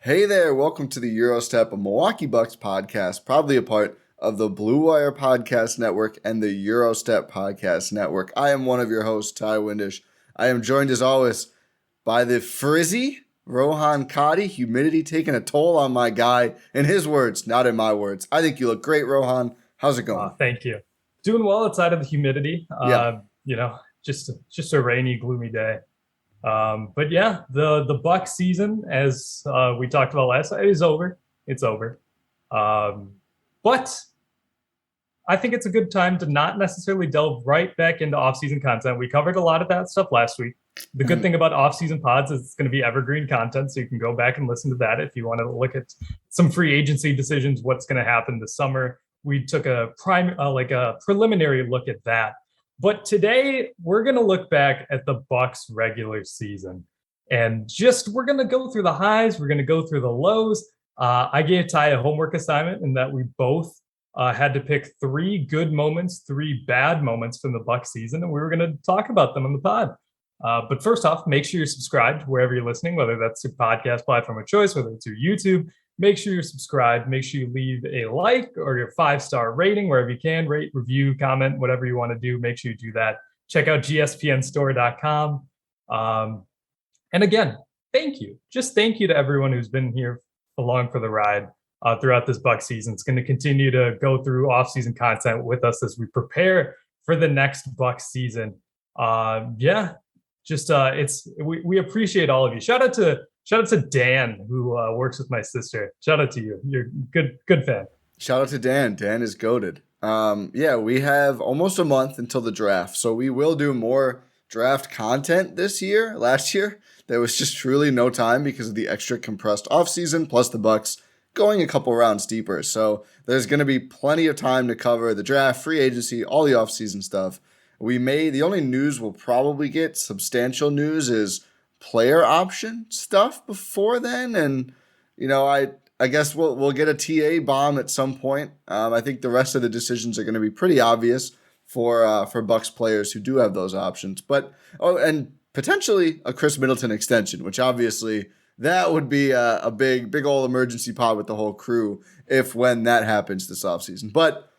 Hey there, welcome to the Gyro Step, a Milwaukee Bucks podcast, proudly a part of the Blue Wire Podcast Network and the Gyro Step Podcast Network. I am one of your hosts, Ty Windisch. I am joined as always by the frizzy Rohan Katti, humidity taking a toll on my guy. In his words, not in my words. I think you look great, Rohan. How's it going? Thank you. Doing well outside of the humidity. Yeah. Just a rainy, gloomy day. But yeah, the Bucks season, as we talked about last night, is over. It's over. But I think it's a good time to not necessarily delve right back into off-season content. We covered a lot of that stuff last week. The good thing about off-season pods is it's going to be evergreen content, so you can go back and listen to that if you want to look at some free agency decisions, what's going to happen this summer. We took a preliminary look at that. But today we're going to look back at the Bucks regular season, and we're going to go through the highs, we're going to go through the lows. I gave Ty a homework assignment in that we both had to pick 3 good moments, 3 bad moments from the Bucks season, and we were going to talk about them on the pod. But first off, make sure you're subscribed wherever you're listening, whether that's your podcast platform of choice, whether it's your YouTube. Make sure you're subscribed. Make sure you leave a like or your 5-star rating wherever you can. Rate, review, comment, whatever you want to do. Make sure you do that. Check out gspnstore.com. And again, thank you. Just thank you to everyone who's been here along for the ride throughout this Bucs season. It's going to continue to go through off-season content with us as we prepare for the next Bucs season. We appreciate all of you. Shout out to Dan, who works with my sister. Shout out to you. You're good fan. Shout out to Dan. Dan is goated. We have almost a month until the draft, so we will do more draft content this year. Last year, there was just truly no time because of the extra compressed offseason, plus the Bucks going a couple rounds deeper. So there's going to be plenty of time to cover the draft, free agency, all the offseason stuff. The only news we'll probably get, substantial news, is player option stuff before then, and I guess we'll get a TA bomb at some point. I think the rest of the decisions are going to be pretty obvious for Bucks players who do have those options, and potentially a Chris Middleton extension, which obviously that would be a big old emergency pod with the whole crew when that happens this offseason. But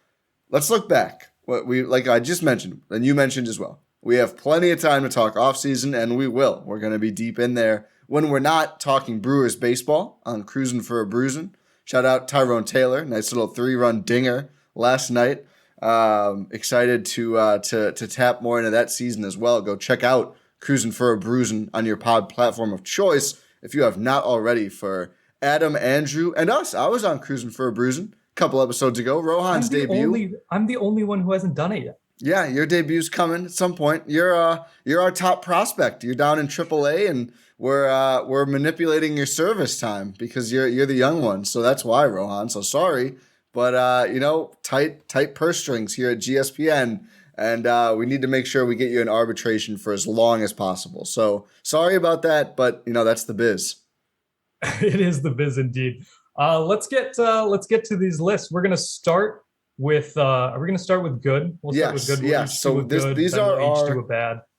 let's look back. Like I just mentioned, and you mentioned as well, we have plenty of time to talk offseason, and we will. We're going to be deep in there when we're not talking Brewers baseball on Cruising for a Bruising. Shout out Tyrone Taylor, nice little 3-run dinger last night. Excited to tap more into that season as well. Go check out Cruising for a Bruising on your pod platform of choice if you have not already. For Adam, Andrew, and us, I was on Cruising for a Bruising a couple episodes ago. Rohan's debut. I'm the only one who hasn't done it yet. Yeah, your debut's coming at some point. You're our top prospect. You're down in AAA, and we're manipulating your service time because you're the young one. So that's why, Rohan. So sorry, but tight purse strings here at GSPN, and we need to make sure we get you in arbitration for as long as possible. So sorry about that, but that's the biz. It is the biz indeed. Let's get to these lists. We're gonna start with are we going to start with good? We'll start with good. Yeah. So these are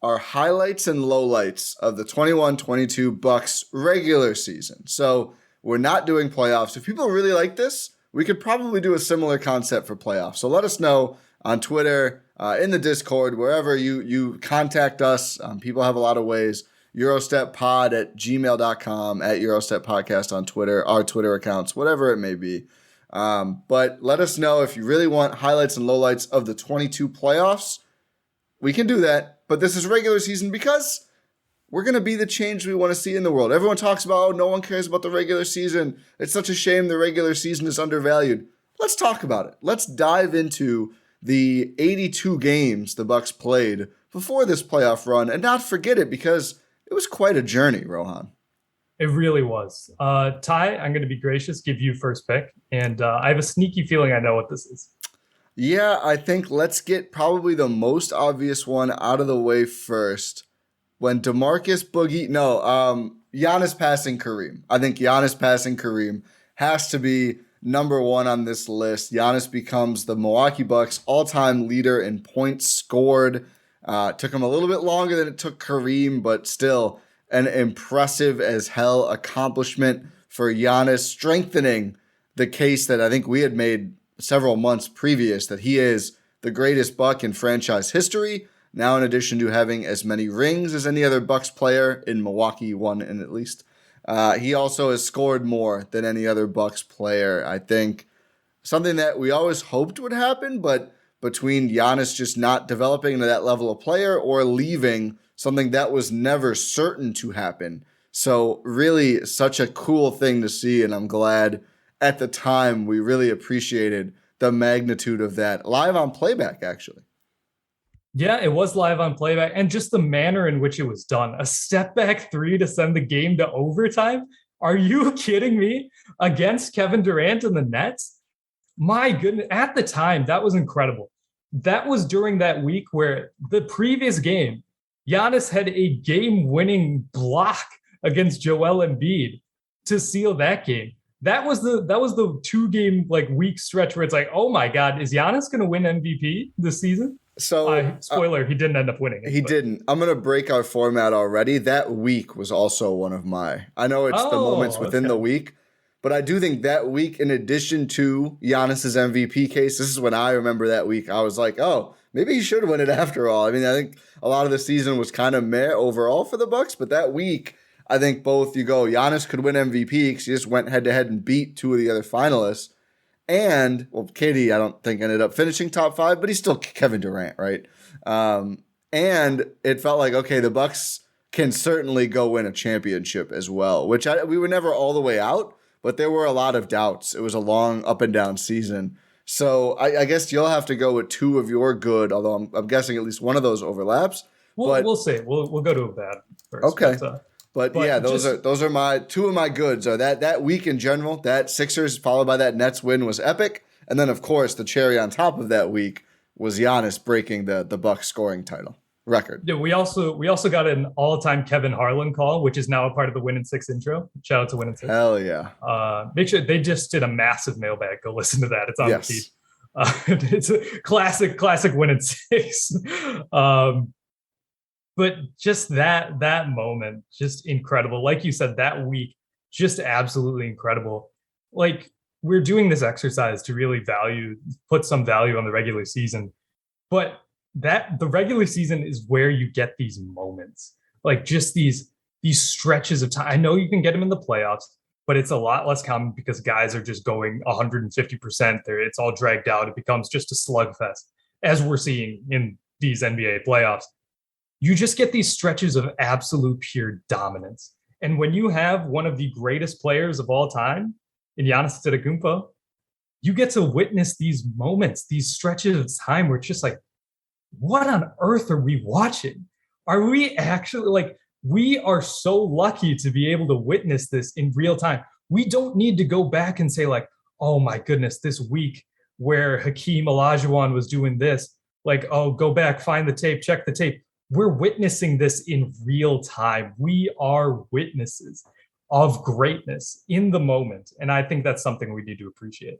our highlights and lowlights of the 21-22 Bucks regular season. So we're not doing playoffs. If people really like this, we could probably do a similar concept for playoffs. So let us know on Twitter, in the Discord, wherever you contact us. People have a lot of ways. GyroStepPod@gmail.com, at GyroStepPodcast on Twitter, our Twitter accounts, whatever it may be. But let us know if you really want highlights and lowlights of the 22 playoffs. We can do that, but this is regular season because we're going to be the change we want to see in the world. Everyone talks about, no one cares about the regular season. It's such a shame the regular season is undervalued. Let's talk about it. Let's dive into the 82 games the Bucks played before this playoff run and not forget it because it was quite a journey, Rohan. It really was. Ty, I'm going to be gracious, give you first pick. And I have a sneaky feeling I know what this is. Yeah, I think let's get probably the most obvious one out of the way first. When Giannis passing Kareem. I think Giannis passing Kareem has to be number one on this list. Giannis becomes the Milwaukee Bucks all-time leader in points scored. Took him a little bit longer than it took Kareem, but still an impressive as hell accomplishment for Giannis, strengthening the case that I think we had made several months previous that he is the greatest Buck in franchise history. Now, in addition to having as many rings as any other Bucks player in Milwaukee, one in at least, he also has scored more than any other Bucks player. I think something that we always hoped would happen, but between Giannis just not developing into that level of player or leaving, something that was never certain to happen. So really such a cool thing to see, and I'm glad at the time we really appreciated the magnitude of that live on playback, actually. Yeah, it was live on playback, and just the manner in which it was done. A step back three to send the game to overtime. Are you kidding me? Against Kevin Durant and the Nets? My goodness, at the time, that was incredible. That was during that week where the previous game, Giannis had a game-winning block against Joel Embiid to seal that game. That was the 2-game week stretch where it's like, oh my God, is Giannis going to win MVP this season? So, spoiler, he didn't end up winning it. He didn't. I'm going to break our format already. That week was also one of my, I know it's the moments within the week, but I do think that week, in addition to Giannis's MVP case, this is when I remember that week. I was like, oh, maybe he should win it after all. I mean, I think a lot of the season was kind of meh overall for the Bucks, but that week, I think both you go, Giannis could win MVP because he just went head-to-head and beat two of the other finalists. And, well, Katti, I don't think ended up finishing top 5, but he's still Kevin Durant, right? And it felt like, okay, the Bucks can certainly go win a championship as well, which we were never all the way out, but there were a lot of doubts. It was a long up and down season. So I guess you'll have to go with two of your good, although I'm guessing at least one of those overlaps. We'll see. We'll go to a bad first. Okay. But yeah, those are my two of my goods. Are that week in general, that Sixers followed by that Nets win was epic, and then of course the cherry on top of that week was Giannis breaking the Bucks scoring title record. Yeah, we also got an all-time Kevin Harlan call, which is now a part of the Win in 6 intro. Shout out to Win in 6. Hell yeah! Make sure they just did a massive mailbag. Go listen to that. It's on the feed. It's a classic Win in 6. But just that moment, just incredible. Like you said, that week, just absolutely incredible. Like, we're doing this exercise to really put some value on the regular season. But the regular season is where you get these moments. Like, just these stretches of time. I know you can get them in the playoffs, but it's a lot less common because guys are just going 150%. It's all dragged out. It becomes just a slugfest, as we're seeing in these NBA playoffs. You just get these stretches of absolute pure dominance. And when you have one of the greatest players of all time in Giannis Antetokounmpo, you get to witness these moments, these stretches of time where it's just like, what on earth are we watching? Are we actually we are so lucky to be able to witness this in real time. We don't need to go back and say oh my goodness, this week where Hakeem Olajuwon was doing this, go back, find the tape, check the tape. We're witnessing this in real time. We are witnesses of greatness in the moment. And I think that's something we need to appreciate.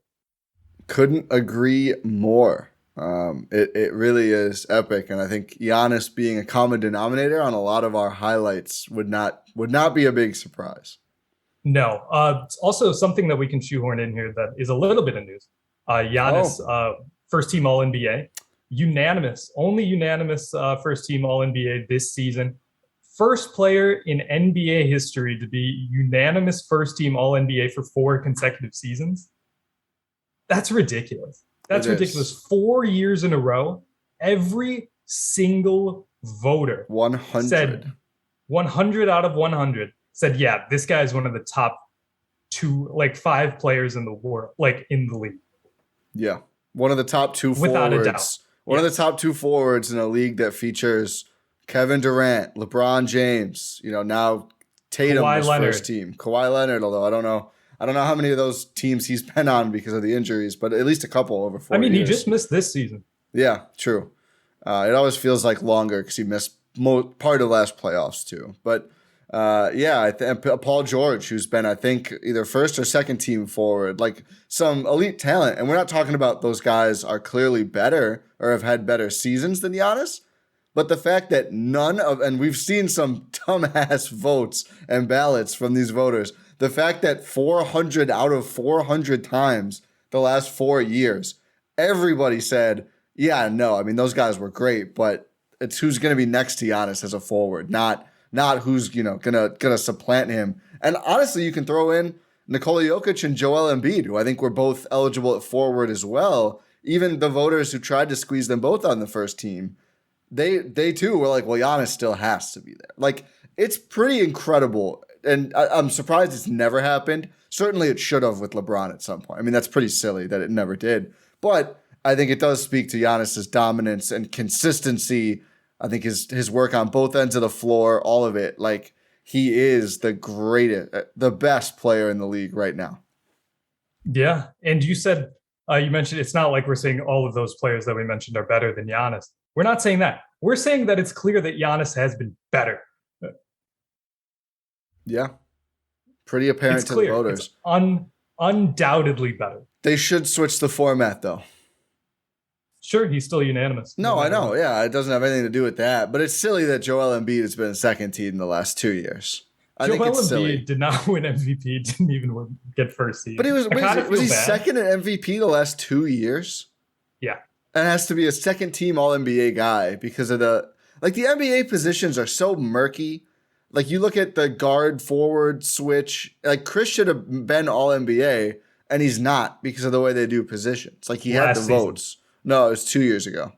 Couldn't agree more. It really is epic. And I think Giannis being a common denominator on a lot of our highlights would not be a big surprise. No. Also, something that we can shoehorn in here that is a little bit of news. Giannis, first team All-NBA. Only unanimous first team All-NBA this season. First player in NBA history to be unanimous first team All-NBA for 4 consecutive seasons. That's ridiculous. That's ridiculous. 4 years in a row, every single voter 100 said 100 out of 100 said, yeah, this guy is one of the top 5 players in the world, in the league. Yeah. One of the top 2 forwards. Without a doubt. One of the top 2 forwards in a league that features Kevin Durant, LeBron James, now Tatum was first team. Kawhi Leonard, although I don't know how many of those teams he's been on because of the injuries, but at least a couple over 4 years. He just missed this season. Yeah, true. It always feels like longer because he missed part of last playoffs too. But Paul George, who's been, I think, either first or second team forward, some elite talent. And we're not talking about those guys are clearly better or have had better seasons than Giannis. But the fact that and we've seen some dumbass votes and ballots from these voters, The fact that 400 out of 400 times the last 4 years, everybody said, yeah, no, I mean, those guys were great, but it's who's going to be next to Giannis as a forward, not who's, gonna supplant him. And honestly, you can throw in Nikola Jokic and Joel Embiid, who I think were both eligible at forward as well. Even the voters who tried to squeeze them both on the first team, they too were like, well, Giannis still has to be there. Like, it's pretty incredible. And I'm surprised it's never happened. Certainly it should have with LeBron at some point. I mean, that's pretty silly that it never did. But I think it does speak to Giannis's dominance and consistency. I think his work on both ends of the floor, all of it. Like, he is the greatest, the best player in the league right now. Yeah. And you said, you mentioned it's not like we're saying all of those players that we mentioned are better than Giannis. We're not saying that. We're saying that it's clear that Giannis has been better. Yeah. Pretty apparent to the voters. It's undoubtedly better. They should switch the format, though. Sure, he's still unanimous. No, I know. Yeah, it doesn't have anything to do with that. But it's silly that Joel Embiid has been second team in the last 2 years. I think it's silly. Embiid did not win MVP, didn't even get first seed. But he was he second at MVP the last 2 years? Yeah. And has to be a second team All-NBA guy because of the NBA positions are so murky. Like, you look at the guard forward switch, like Chris should have been All-NBA and he's not because of the way they do positions. Like, he had the votes. No, it was 2 years ago.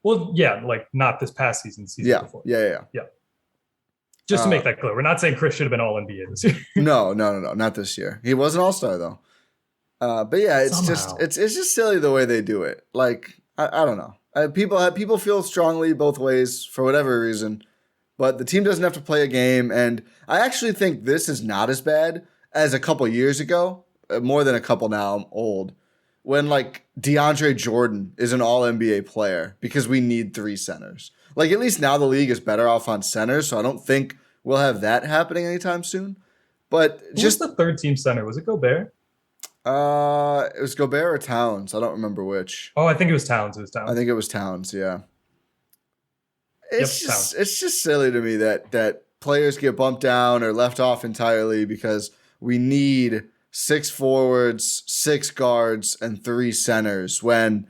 Well, yeah, like not this past season before. Yeah. Just to make that clear, we're not saying Chris should have been All-NBA this year. No, not this year. He was an All-Star though. But yeah, it's just silly the way they do it. Like, I don't know. People feel strongly both ways for whatever reason, but the team doesn't have to play a game. And I actually think this is not as bad as a couple years ago. More than a couple now. I'm old. When like DeAndre Jordan is an All-NBA player because we need 3 centers. Like, at least now the league is better off on centers, so I don't think we'll have that happening anytime soon. But who was the third team center? Was it Gobert? It was Gobert or Towns. I don't remember which. Oh, I think it was Towns. I think it was Towns, yeah. It's just silly to me that players get bumped down or left off entirely because we need 6 forwards, 6 guards, and 3 centers when,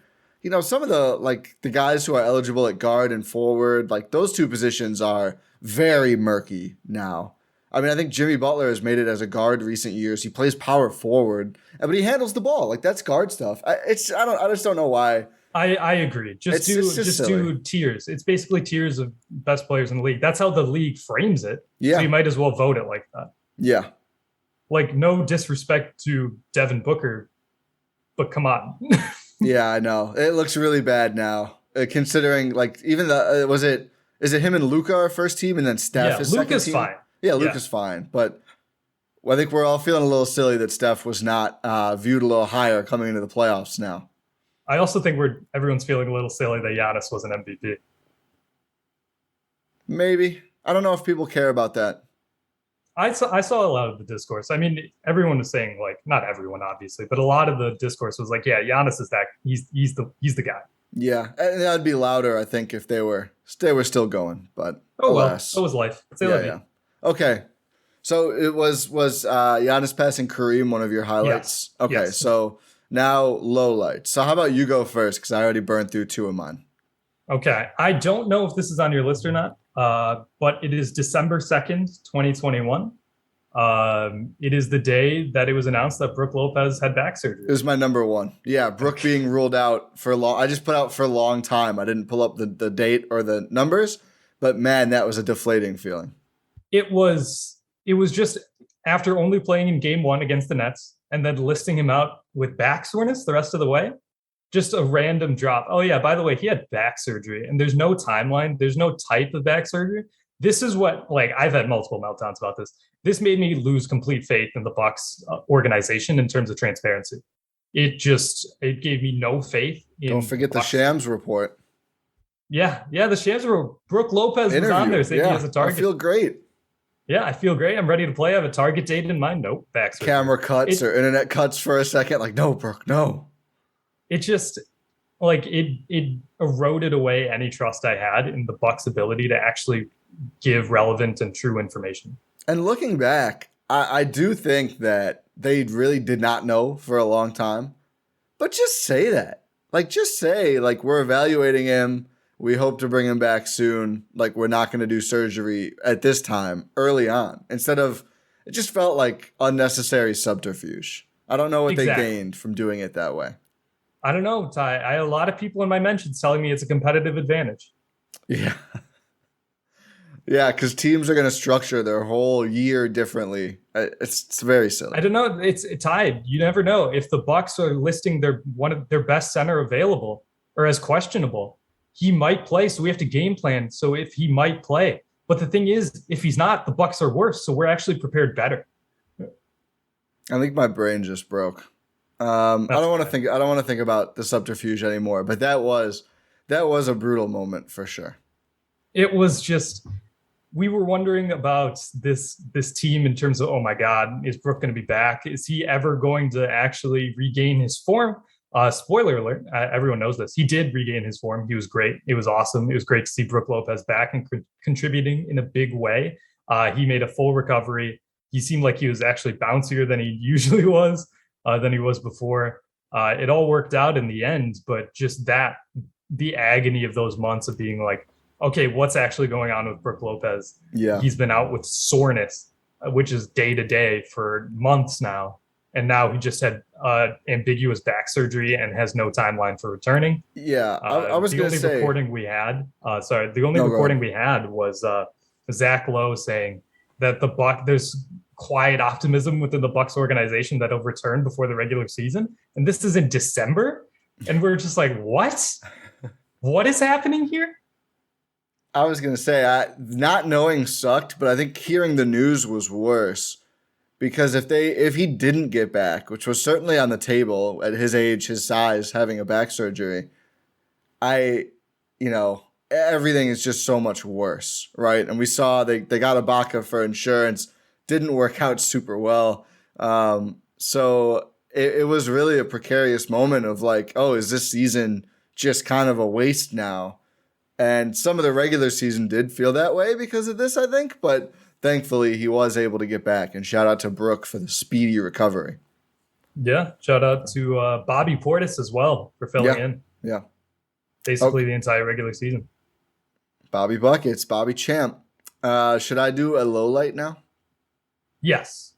some of the guys who are eligible at guard and forward, like those 2 positions are very murky now. I mean, I think Jimmy Butler has made it as a guard recent years. He plays power forward, but he handles the ball. Like, that's guard stuff. I just don't know why. I agree. Just do tiers. It's basically tiers of best players in the league. That's how the league frames it. Yeah. So you might as well vote it like that. Yeah. Like, no disrespect to Devin Booker, but come on. Yeah, I know. It looks really bad now, considering like even is it him and Luka are first team and then Steph is second team? Luka's fine. Yeah, Luka's fine, but I think we're all feeling a little silly that Steph was not viewed a little higher coming into the playoffs now. I also think everyone's feeling a little silly that Giannis was an MVP. Maybe. I don't know if people care about that. I saw a lot of the discourse. I mean, everyone was saying, like, not everyone obviously, but a lot of the discourse was like, yeah, Giannis is that he's the guy. Yeah, and that'd be louder, I think, if they were still going. But alas. So was life. Yeah. Okay, so it was Giannis passing Kareem one of your highlights? Yes. Okay, yes. So now lowlights. So how about you go first? Because I already burned through 2 of mine. Okay, I don't know if this is on your list or not. But it is December 2nd, 2021. It is the day that it was announced that Brook Lopez had back surgery. It was my number 1. Yeah, Brook being ruled out for long. I just put out for a long time. I didn't pull up the date or the numbers, but man, that was a deflating feeling. It was just after only playing in game 1 against the Nets and then listing him out with back soreness the rest of the way. Just a random drop. Oh, yeah, by the way, he had back surgery, and there's no timeline. There's no type of back surgery. This is what, like, I've had multiple meltdowns about this. This made me lose complete faith in the Bucks organization in terms of transparency. It gave me no faith. Don't forget the Shams report. Yeah, the Shams report. Brook Lopez was on there saying he has a target. I feel great. Yeah, I feel great. I'm ready to play. I have a target date in mind. Nope, back surgery. Camera cuts or internet cuts for a second. Like, no, Brook, no. It just, like, it eroded away any trust I had in the Bucks' ability to actually give relevant and true information. And looking back, I do think that they really did not know for a long time. But just say that. Like, just say, like, we're evaluating him. We hope to bring him back soon. Like, we're not going to do surgery at this time early on. Instead of, it just felt like unnecessary subterfuge. I don't know what they Exactly. gained from doing it that way. I don't know, Ty. I had a lot of people in my mentions telling me it's a competitive advantage. Yeah. Yeah, because teams are going to structure their whole year differently. It's very silly. I don't know. It's tied. You never know if the Bucks are listing their one of their best center available or as questionable. He might play, so we have to game plan. So if he might play, but the thing is, if he's not, the Bucks are worse. So we're actually prepared better. I think my brain just broke. I That's don't want to fine. think. I don't want to think about the subterfuge anymore. But that was a brutal moment for sure. It was just we were wondering about this team in terms of, oh my God, is Brook going to be back? Is he ever going to actually regain his form? Spoiler alert, everyone knows this. He did regain his form. He was great. It was awesome. It was great to see Brook Lopez back and contributing in a big way. He made a full recovery. He seemed like he was actually bouncier than he usually was, than he was before. It all worked out in the end, but just the agony of those months of being like, okay, what's actually going on with Brook Lopez? Yeah, He's been out with soreness, which is day to day for months now. And now he just had ambiguous back surgery and has no timeline for returning. yeah. I was The gonna only say reporting we had, the only no. Go reporting ahead. we had was Zach Lowe saying that there's quiet optimism within the Bucks organization that he'll return before the regular season. And this is in December. And we're just like, what? What is happening here? I was gonna say not knowing sucked, but I think hearing the news was worse because if he didn't get back, which was certainly on the table at his age, his size, having a back surgery, I, everything is just so much worse, right? And we saw they got Ibaka for insurance, didn't work out super well. So it was really a precarious moment of like, oh, is this season just kind of a waste now? And some of the regular season did feel that way because of this, I think. But thankfully, he was able to get back. And shout out to Brooke for the speedy recovery. Yeah, shout out to Bobby Portis as well for filling Yeah, in yeah. basically Okay, the entire regular season. Bobby Buckets, Bobby Champ. Should I do a low light now? Yes.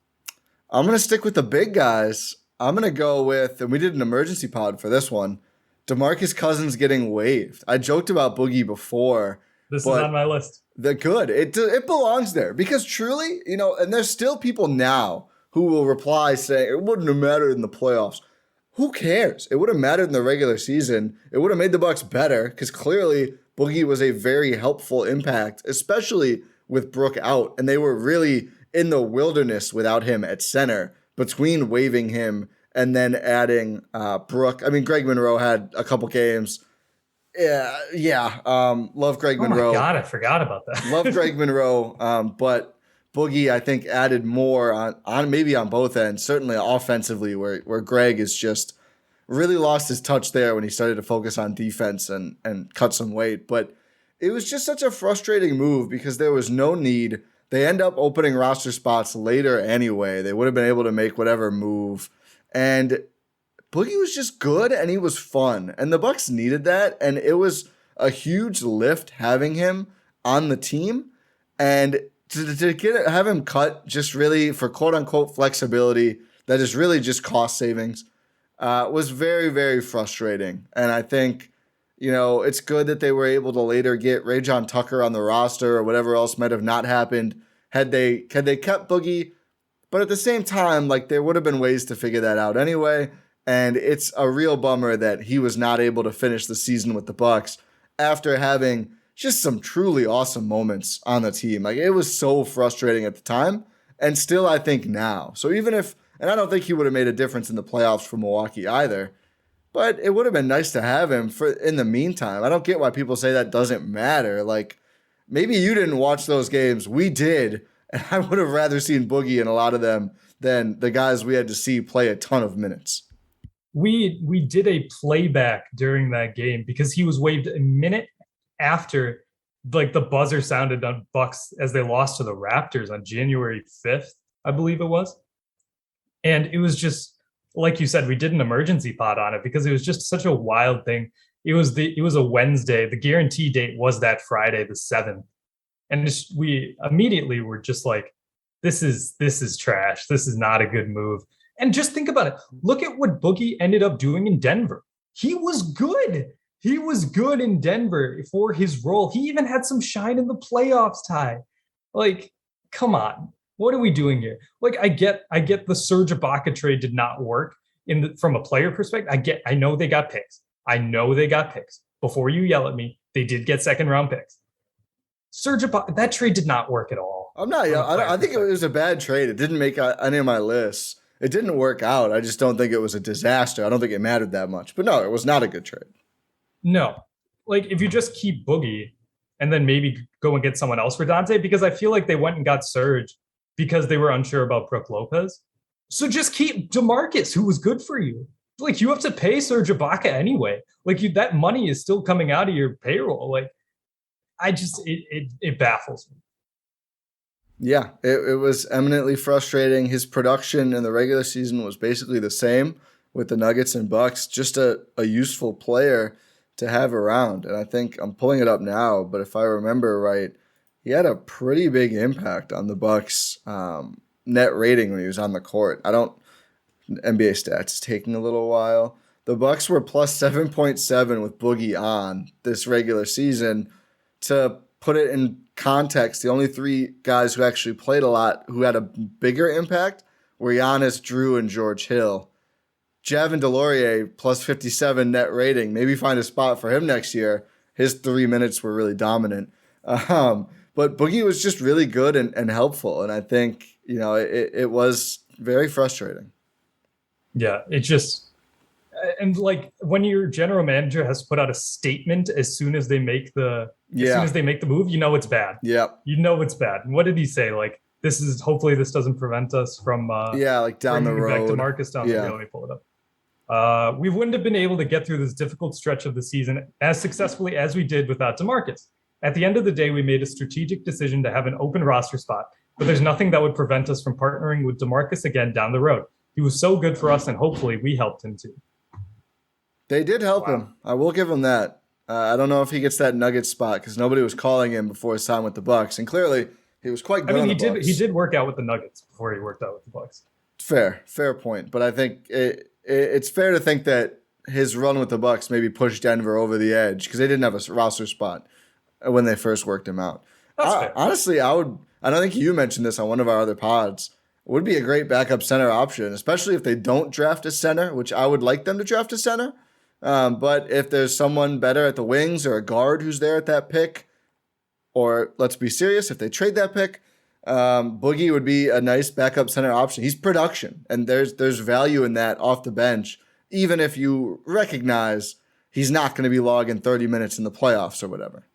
I'm gonna stick with the big guys. I'm gonna go with, and we did an emergency pod for this one. DeMarcus Cousins getting waived. I joked about Boogie before, This is on but my list. they're good. It belongs there because truly, and there's still people now who will reply saying it wouldn't have mattered in the playoffs. Who cares? It would have mattered in the regular season. It would have made the Bucks better because clearly Boogie was a very helpful impact, especially with Brook out, and they were really in the wilderness without him at center between waiving him and then adding Brook. I mean, Greg Monroe had a couple games. Yeah, yeah. Love Greg Oh my Monroe. God, I forgot about Love that. Greg Monroe, but Boogie, I think, added more on maybe on both ends, certainly offensively, where Greg is just really lost his touch there when he started to focus on defense and cut some weight. But it was just such a frustrating move because there was no need. They end up opening roster spots later anyway. They would have been able to make whatever move. And Boogie was just good and he was fun. And the Bucks needed that. And it was a huge lift having him on the team. And to have him cut just really for quote unquote flexibility that is really just cost savings was very, very frustrating. And I think, it's good that they were able to later get Rajon Tucker on the roster or whatever else might have not happened had they kept Boogie. But at the same time, like there would have been ways to figure that out anyway. And it's a real bummer that he was not able to finish the season with the Bucks after having just some truly awesome moments on the team. Like it was so frustrating at the time, and still I think now. So even if, and I don't think he would have made a difference in the playoffs for Milwaukee either, but it would have been nice to have him for in the meantime. I don't get why people say that doesn't matter. Like maybe you didn't watch those games. We did. And I would have rather seen Boogie in a lot of them than the guys we had to see play a ton of minutes. We did a playback during that game because he was waived a minute after like the buzzer sounded on Bucks as they lost to the Raptors on January 5th. I believe it was. And it was just, like you said, we did an emergency pod on it because it was just such a wild thing. It was a Wednesday. The guarantee date was that Friday, the 7th. And we immediately were just like, this is trash. This is not a good move. And just think about it. Look at what Boogie ended up doing in Denver. He was good. He was good in Denver for his role. He even had some shine in the playoffs, Ty. Like, come on. What are we doing here? Like, I get the Serge Ibaka trade did not work from a player perspective. I know they got picks. Before you yell at me, they did get second round picks. Serge Ibaka, that trade did not work at all. I think it was a bad trade. It didn't make any of my lists. It didn't work out. I just don't think it was a disaster. I don't think it mattered that much. But no, it was not a good trade. No. Like, if you just keep Boogie and then maybe go and get someone else for Dante, because I feel like they went and got Serge because they were unsure about Brook Lopez. So just keep DeMarcus, who was good for you. Like, you have to pay Serge Ibaka anyway. Like, that money is still coming out of your payroll. Like, it baffles me. Yeah, it was eminently frustrating. His production in the regular season was basically the same with the Nuggets and Bucks. Just a useful player to have around. And I think I'm pulling it up now, but if I remember right, he had a pretty big impact on the Bucks net rating when he was on the court. NBA stats is taking a little while. The Bucks were plus 7.7 with Boogie on this regular season. To put it in context, the only three guys who actually played a lot who had a bigger impact were Giannis, Drew, and George Hill. Javin DeLaurier, plus 57 net rating. Maybe find a spot for him next year. His 3 minutes were really dominant. But Boogie was just really good and helpful. And I think, it was very frustrating. Yeah, it just... And like, when your general manager has put out a statement as soon as they make the move, it's bad. Yeah, it's bad. And what did he say? Like, hopefully this doesn't prevent us from like down the road. Back to Marcus down the road. Let me pull it up. We wouldn't have been able to get through this difficult stretch of the season as successfully as we did without DeMarcus. At the end of the day, we made a strategic decision to have an open roster spot, but there's nothing that would prevent us from partnering with DeMarcus again down the road. He was so good for us, and hopefully we helped him too. They did help him. I will give him that. I don't know if he gets that Nuggets spot because nobody was calling him before his time with the Bucks, and clearly he was quite good. He did work out with the Nuggets before he worked out with the Bucks. Fair point. But I think it's fair to think that his run with the Bucks maybe pushed Denver over the edge because they didn't have a roster spot when they first worked him out. That's fair. Honestly, I don't think you mentioned this on one of our other pods. It would be a great backup center option, especially if they don't draft a center, which I would like them to draft a center. But if there's someone better at the wings or a guard who's there at that pick, or let's be serious, if they trade that pick, Boogie would be a nice backup center option. He's production, and there's value in that off the bench, even if you recognize he's not going to be logging 30 minutes in the playoffs or whatever.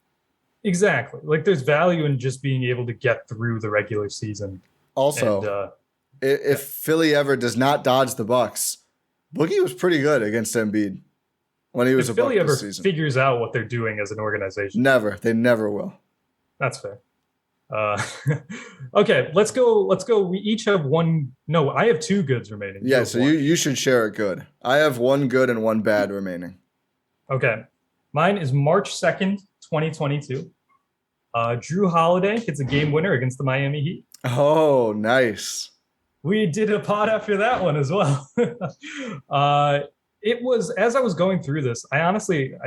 Exactly. Like, there's value in just being able to get through the regular season. Also, if Philly ever does not dodge the Bucks, Boogie was pretty good against Embiid. When he was if Philly ever figures out what they're doing as an organization. They never will. That's fair. Okay, let's go. We each have one. No, I have two goods remaining. Yeah, so you should share a good. I have one good and one bad remaining. Okay. Mine is March 2nd, 2022. Drew Holiday hits a game winner against the Miami Heat. Oh, nice. We did a pod after that one as well. It was, as I was going through this, I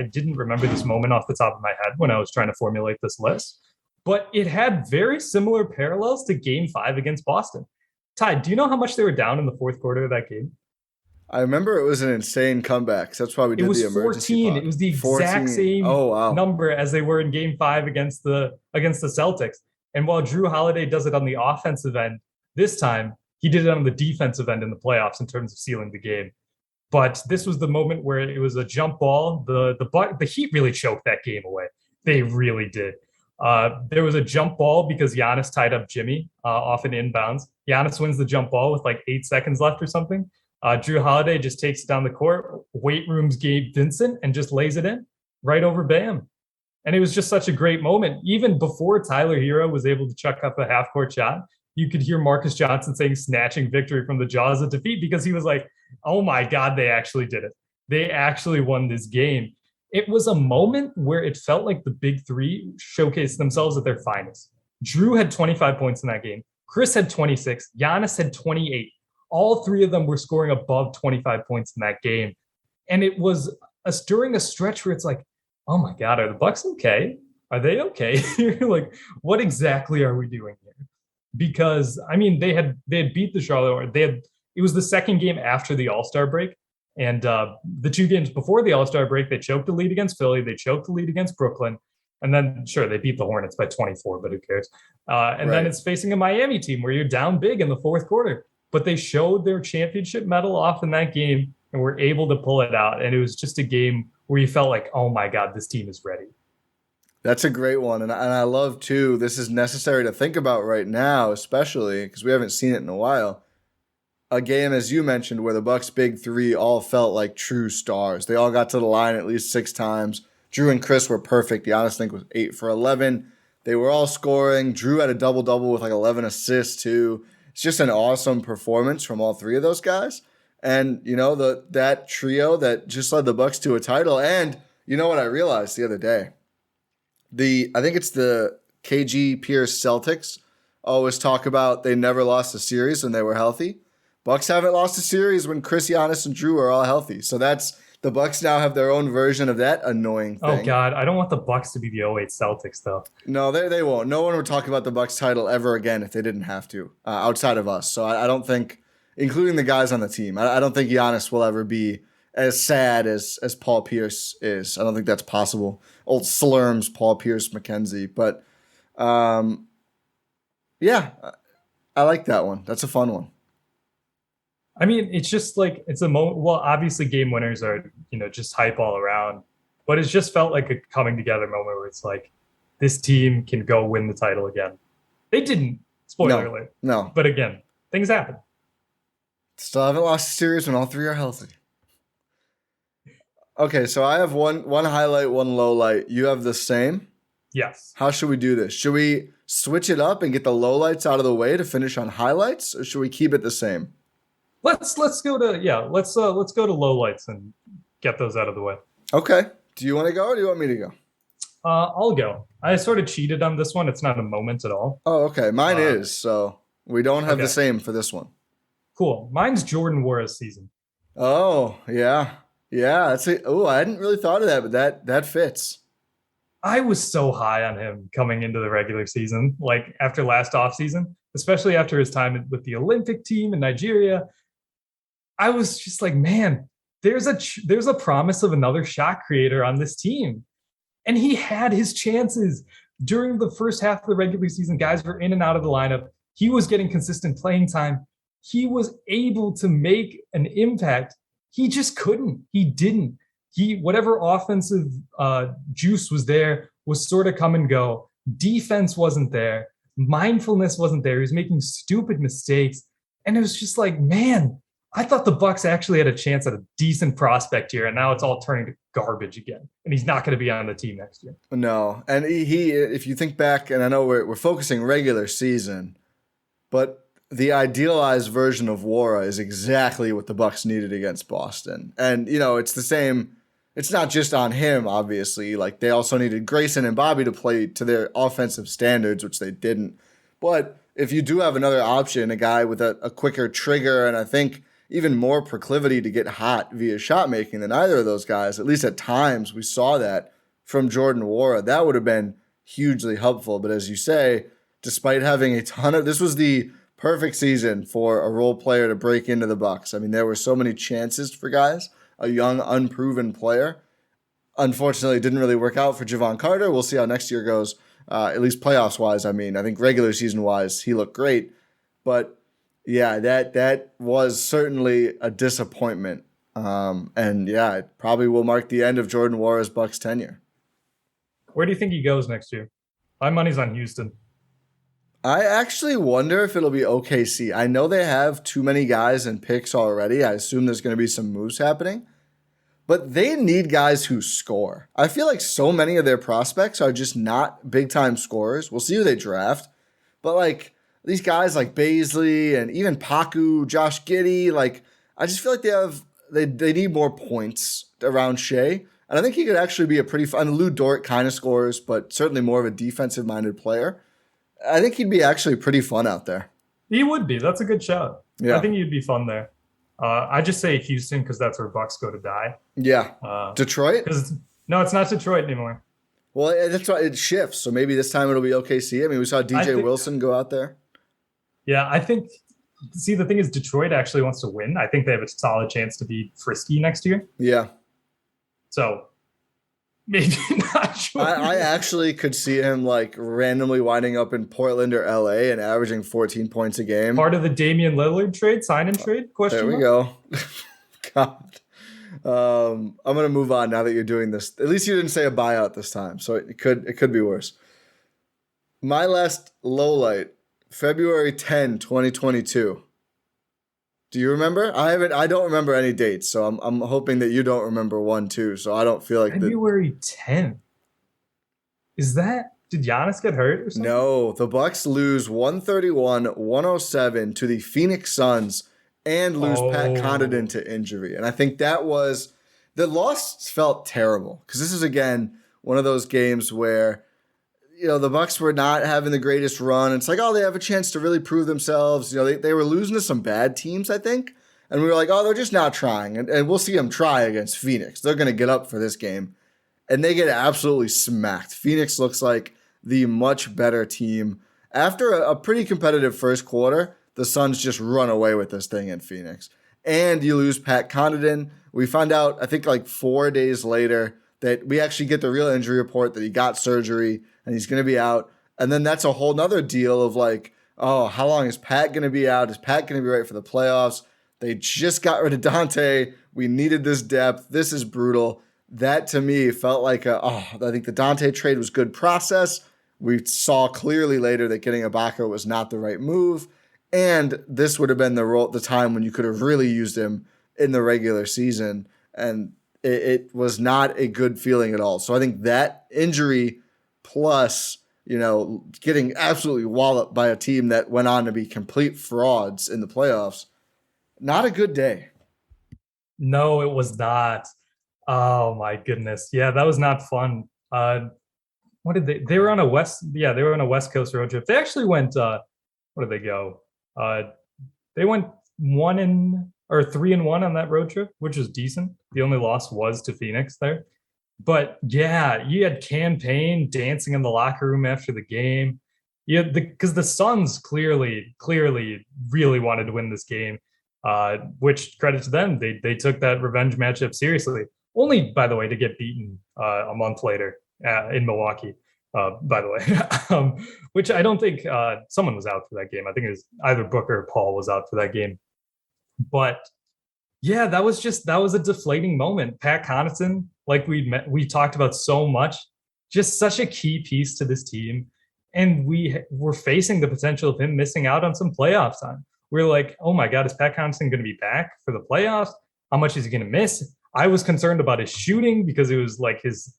didn't remember this moment off the top of my head when I was trying to formulate this list, but it had very similar parallels to Game 5 against Boston. Ty, do you know how much they were down in the fourth quarter of that game? I remember it was an insane comeback. So that's why we did the emergency 14. Pod. It was the exact same number as they were in Game 5 against the Celtics. And while Drew Holiday does it on the offensive end, this time he did it on the defensive end in the playoffs in terms of sealing the game. But this was the moment where it was a jump ball. The Heat really choked that game away. They really did. There was a jump ball because Giannis tied up Jimmy off an inbounds. Giannis wins the jump ball with like 8 seconds left or something. Drew Holiday just takes it down the court, weight rooms Gabe Vincent, and just lays it in right over Bam. And it was just such a great moment. Even before Tyler Hero was able to chuck up a half-court shot, you could hear Marcus Johnson saying snatching victory from the jaws of defeat because he was like, oh my God, they actually did it. They actually won this game. It was a moment where it felt like the big three showcased themselves at their finest. Drew had 25 points in that game. Chris had 26. Giannis had 28. All three of them were scoring above 25 points in that game. And it was during a stretch where it's like, oh my God, are the Bucks okay? Are they okay? Like, what exactly are we doing here? Because I mean, they had beat the Charlotte. It was the second game after the All-Star break, and the two games before the All-Star break, they choked the lead against Philly, they choked the lead against Brooklyn, and then sure they beat the Hornets by 24, but who cares? And then it's facing a Miami team where you're down big in the fourth quarter, but they showed their championship medal off in that game and were able to pull it out. And it was just a game where you felt like, oh my God, this team is ready. That's a great one. And I love, too, this is necessary to think about right now, especially because we haven't seen it in a while. A game, as you mentioned, where the Bucks' big three all felt like true stars. They all got to the line at least 6 times. Drew and Chris were perfect. Giannis, I think, was 8 for 11. They were all scoring. Drew had a double-double with like 11 assists, too. It's just an awesome performance from all three of those guys. And, you know, that trio that just led the Bucks to a title. And you know what I realized the other day? I think it's the KG Pierce Celtics always talk about they never lost a series when they were healthy. Bucks haven't lost a series when Chris, Giannis, and Drew are all healthy. So the Bucks now have their own version of that annoying thing. Oh God, I don't want the Bucks to be the '08 Celtics though. No, they won't. No one would talk about the Bucks title ever again if they didn't have to, outside of us. So I don't think, including the guys on the team, I don't think Giannis will ever be as sad as Paul Pierce is. I don't think that's possible. Old Slurms, Paul Pierce, McKenzie. But yeah, I like that one. That's a fun one. I mean, it's just like it's a moment. Well, obviously, game winners are just hype all around, but it's just felt like a coming together moment where it's like this team can go win the title again. They didn't. Spoiler alert. No. But again, things happen. Still haven't lost a series when all three are healthy. Okay, so I have one highlight, one low light. You have the same? Yes. How should we do this? Should we switch it up and get the lowlights out of the way to finish on highlights, or should we keep it the same? Let's go to let's go to lowlights and get those out of the way. Okay. Do you want to go or do you want me to go? I'll go. I sort of cheated on this one. It's not a moment at all. Oh, okay. Mine is, so we don't have the same for this one. Cool. Mine's Jordan Wara's season. Oh, yeah. Yeah, that's it. Oh, I hadn't really thought of that, but that fits. I was so high on him coming into the regular season, like after last offseason, especially after his time with the Olympic team in Nigeria. I was just like, man, there's a promise of another shot creator on this team. And he had his chances during the first half of the regular season. Guys were in and out of the lineup. He was getting consistent playing time. He was able to make an impact. He just couldn't. He didn't. Whatever offensive juice was there was sort of come and go. Defense wasn't there. Mindfulness wasn't there. He was making stupid mistakes. And it was just like, man, I thought the Bucks actually had a chance at a decent prospect here, and now it's all turning to garbage again. And he's not going to be on the team next year. No. And he if you think back, and I know we're focusing regular season, but the idealized version of Wara is exactly what the Bucks needed against Boston. And, it's the same. It's not just on him, obviously. Like, they also needed Grayson and Bobby to play to their offensive standards, which they didn't. But if you do have another option, a guy with a quicker trigger, and I think even more proclivity to get hot via shot making than either of those guys, at least at times we saw that from Jordan Wara, that would have been hugely helpful. But as you say, despite having a ton of, this was the perfect season for a role player to break into the Bucks. I mean, there were so many chances for guys, a young, unproven player. Unfortunately, it didn't really work out for Javon Carter. We'll see how next year goes, at least playoffs-wise. I mean, I think regular season-wise, he looked great. But, yeah, that was certainly a disappointment. And, yeah, it probably will mark the end of Jordan Wara's Bucks tenure. Where do you think he goes next year? My money's on Houston. I actually wonder if it'll be OKC. I know they have too many guys and picks already. I assume there's going to be some moves happening. But they need guys who score. I feel like so many of their prospects are just not big-time scorers. We'll see who they draft. But, like, these guys like Baisley and even Paku, Josh Giddey, like I just feel like they need more points around Shea. And I think he could actually be a pretty fun. Lou Dort kind of scores, but certainly more of a defensive minded player. I think he'd be actually pretty fun out there. He would be. That's a good shout. I Yeah. think he'd be fun there. I just say Houston because that's where Bucks go to die. Yeah. Uh, Detroit? Because no, it's not Detroit anymore. Well, that's why it shifts. So maybe this time it'll be OKC. I mean, we saw DJ Wilson go out there. Yeah, I think. See, the thing is, Detroit actually wants to win. I think they have a solid chance to beat Frisky next year. Yeah. So maybe not sure. I actually could see him like randomly winding up in Portland or LA and averaging 14 points a game. Part of the Damian Lillard trade, sign and trade? Question There we mark? go. God. I'm gonna move on now that you're doing this. At least you didn't say a buyout this time, so it could be worse. My last low light, February 10, 2022. Do you remember? I don't remember any dates, so I'm hoping that you don't remember one too. So I don't feel like February 10th. Is that did Giannis get hurt or something? No, the Bucks lose 131-107 to the Phoenix Suns and lose Pat Connaughton to injury. And I think that was the loss felt terrible because this is again one of those games where the Bucks were not having the greatest run. It's like, oh, they have a chance to really prove themselves. They were losing to some bad teams, I think. And we were like, oh, they're just not trying. And we'll see them try against Phoenix. They're going to get up for this game. And they get absolutely smacked. Phoenix looks like the much better team. After a pretty competitive first quarter, the Suns just run away with this thing in Phoenix. And you lose Pat Connaughton. We find out, I think like 4 days later, that we actually get the real injury report that he got surgery and he's going to be out. And then that's a whole nother deal of like, oh, how long is Pat going to be out? Is Pat going to be right for the playoffs? They just got rid of Dante. We needed this depth. This is brutal. That to me felt like I think the Dante trade was good process. We saw clearly later that getting Ibaka was not the right move. And this would have been the time when you could have really used him in the regular season. And it was not a good feeling at all. So I think that injury plus, getting absolutely walloped by a team that went on to be complete frauds in the playoffs, not a good day. No, it was not. Oh my goodness. Yeah, that was not fun. What did they were on a West Coast road trip. They actually went where did they go? They went 3-1 on that road trip, which was decent. The only loss was to Phoenix there. But yeah, you had Campaign dancing in the locker room after the game. Yeah, because the Suns clearly really wanted to win this game. Which credit to them, they took that revenge matchup seriously. Only, by the way, to get beaten a month later in Milwaukee. By the way, which I don't think someone was out for that game. I think it was either Booker or Paul was out for that game. But yeah, that was a deflating moment. Pat Connaughton, like we talked about so much, just such a key piece to this team. And we were facing the potential of him missing out on some playoff time. We're like, oh my God, is Pat Connaughton going to be back for the playoffs? How much is he going to miss? I was concerned about his shooting because it was like his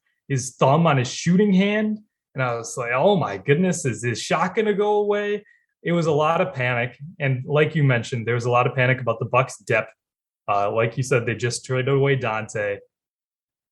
thumb on his shooting hand. And I was like, oh my goodness, is his shot going to go away? It was a lot of panic. And like you mentioned, there was a lot of panic about the Bucks' depth. Like you said, they just traded away Dante.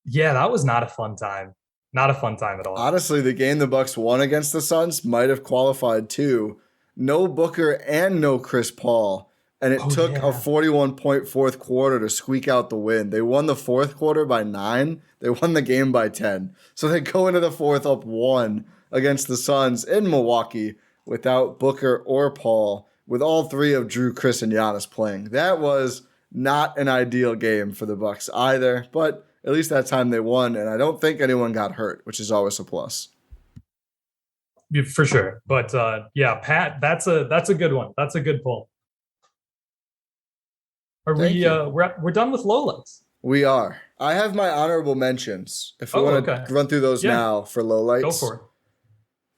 Yeah, that was not a fun time. Not a fun time at all. Honestly, the game the Bucks won against the Suns might have qualified too. No Booker and no Chris Paul. And it took a 41-point fourth quarter to squeak out the win. They won the fourth quarter by 9. They won the game by 10. So they go into the fourth up 1 against the Suns in Milwaukee without Booker or Paul, with all three of Drew, Chris, and Giannis playing. That was not an ideal game for the Bucks either, but at least that time they won, and I don't think anyone got hurt, which is always a plus. For sure. But yeah, Pat, that's a good one. That's a good pull. We're done with lowlights. We are. I have my honorable mentions. If we want to run through those now for lowlights. Go for it.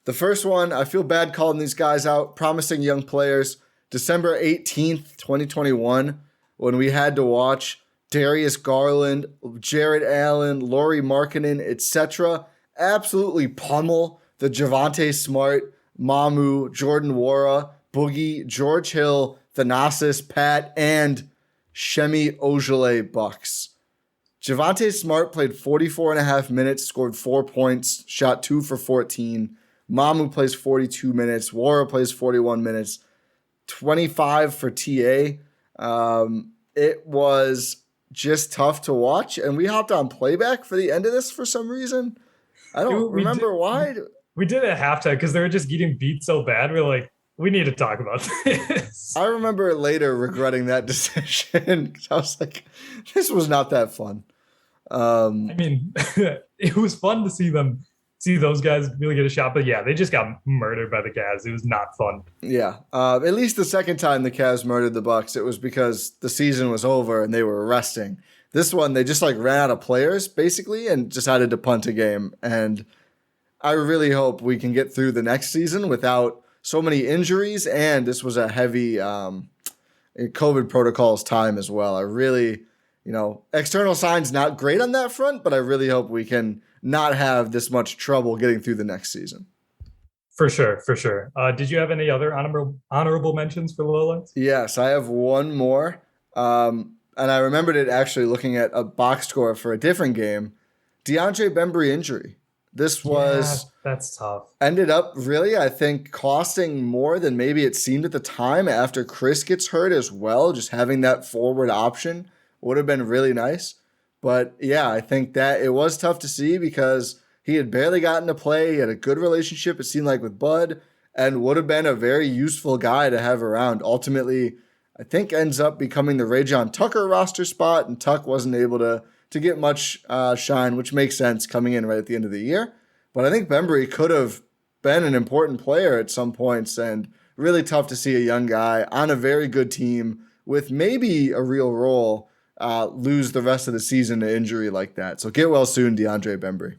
The first one, I feel bad calling these guys out. Promising young players. December 18th, 2021, when we had to watch Darius Garland, Jared Allen, Lauri Markkanen, etc. absolutely pummel the Javonte Smart, Mamu, Jordan Nwora, Boogie, George Hill, Thanasis, Pat, and Shemi Ojale Bucks. Javonte Smart played 44 and a half minutes, scored 4 points, shot 2 for 14. Mamu plays 42 minutes. Wara plays 41 minutes, 25 for TA. It was just tough to watch, and we hopped on playback for the end of this for some reason. I don't remember why. We did it at halftime because they were just getting beat so bad. We were like, we need to talk about this. I remember later regretting that decision because I was like, this was not that fun. I mean, it was fun to see those guys really get a shot, but yeah, they just got murdered by the Cavs. It was not fun. Yeah, at least the second time the Cavs murdered the Bucks, it was because the season was over and they were resting. This one, they just like ran out of players basically and decided to punt a game. And I really hope we can get through the next season without so many injuries. And this was a heavy COVID protocols time as well. I really, external signs not great on that front, but I really hope we can not have this much trouble getting through the next season. For sure. Did you have any other honorable mentions for lowlights? Yes, I have one more. And I remembered it actually looking at a box score for a different game. DeAndre Bembry injury. This was that's tough. Ended up really, I think, costing more than maybe it seemed at the time after Chris gets hurt as well. Just having that forward option would have been really nice. But yeah, I think that it was tough to see because he had barely gotten to play. He had a good relationship, it seemed like, with Bud, and would have been a very useful guy to have around. Ultimately, I think ends up becoming the Rajon Tucker roster spot, and Tuck wasn't able to get much shine, which makes sense coming in right at the end of the year. But I think Bembry could have been an important player at some points, and really tough to see a young guy on a very good team with maybe a real role lose the rest of the season to injury like that. So get well soon, DeAndre Bembry.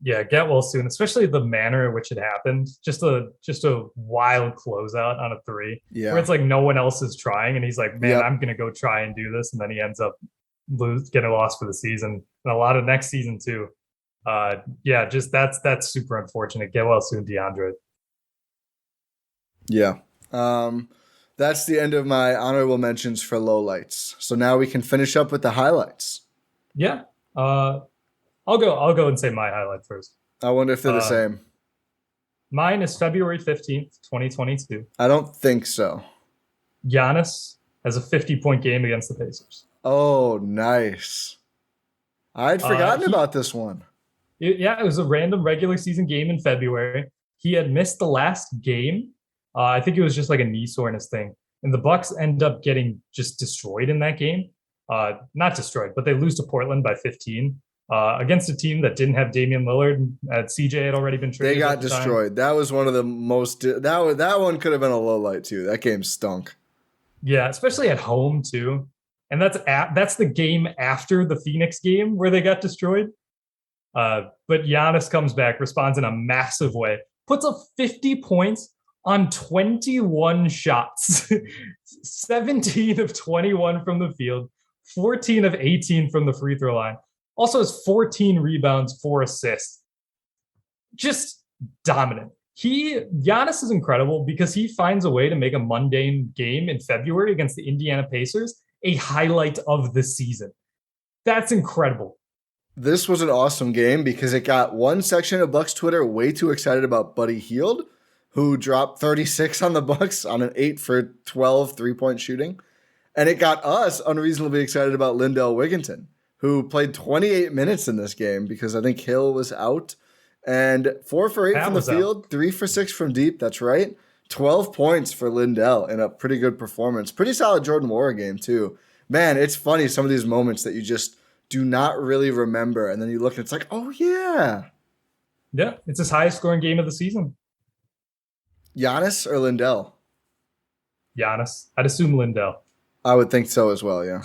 Yeah, get well soon, especially the manner in which it happened. Just a wild closeout on a three, where it's like no one else is trying, and he's like, man, I'm going to go try and do this. And then he ends up getting lost for the season and a lot of next season too. Just that's super unfortunate. Get well soon, DeAndre. Yeah. That's the end of my honorable mentions for lowlights. So now we can finish up with the highlights. Yeah. I'll go and say my highlight first. I wonder if they're the same. Mine is February 15th, 2022. I don't think so. Giannis has a 50-point game against the Pacers. Oh, nice. I'd forgotten about this one. It was a random regular season game in February. He had missed the last game. I think it was just like a knee soreness thing. And the Bucks end up getting just destroyed in that game. Not destroyed, but they lose to Portland by 15 against a team that didn't have Damian Lillard. CJ had already been traded. They got destroyed. That was one of the most. That one could have been a low light too. That game stunk. Yeah, especially at home too. And that's the game after the Phoenix game where they got destroyed. But Giannis comes back, responds in a massive way, puts up 50 points on 21 shots, 17 of 21 from the field, 14 of 18 from the free throw line. Also has 14 rebounds, 4 assists. Just dominant. Giannis is incredible because he finds a way to make a mundane game in February against the Indiana Pacers a highlight of the season. That's incredible. This was an awesome game because it got one section of Bucks Twitter way too excited about Buddy Hield, who dropped 36 on the Bucks on an 8 for 12 3-point shooting. And it got us unreasonably excited about Lindell Wigginton, who played 28 minutes in this game because I think Hill was out. And 4 for 8 from the field, 3 for 6 from deep. That's right. 12 points for Lindell in a pretty good performance. Pretty solid Jordan Wara game, too. Man, it's funny, some of these moments that you just do not really remember. And then you look and it's like, oh, yeah. Yeah, it's his highest scoring game of the season. Giannis or Lindell? Giannis. I'd assume Lindell. I would think so as well, yeah.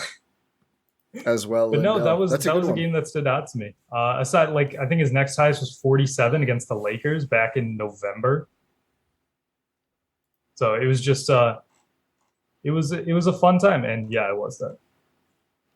As well. But Lindell. No, that was a game that stood out to me. Aside, I think his next highest was 47 against the Lakers back in November. So it was just it was a fun time, and yeah, it was that.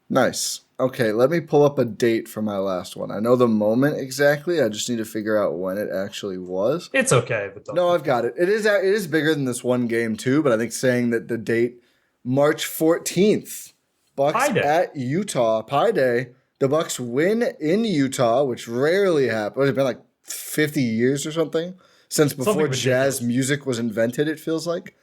Nice. Okay, let me pull up a date for my last one. I know the moment exactly. I just need to figure out when it actually was. It's okay, but don't. No, I've got it. It is bigger than this one game too, but I think saying that the date March 14th, Bucks Pi Day. at Utah, Pi Day. The Bucks win in Utah, which rarely happens. It's been like 50 years or something since before Something jazz ridiculous. music was invented, it feels like.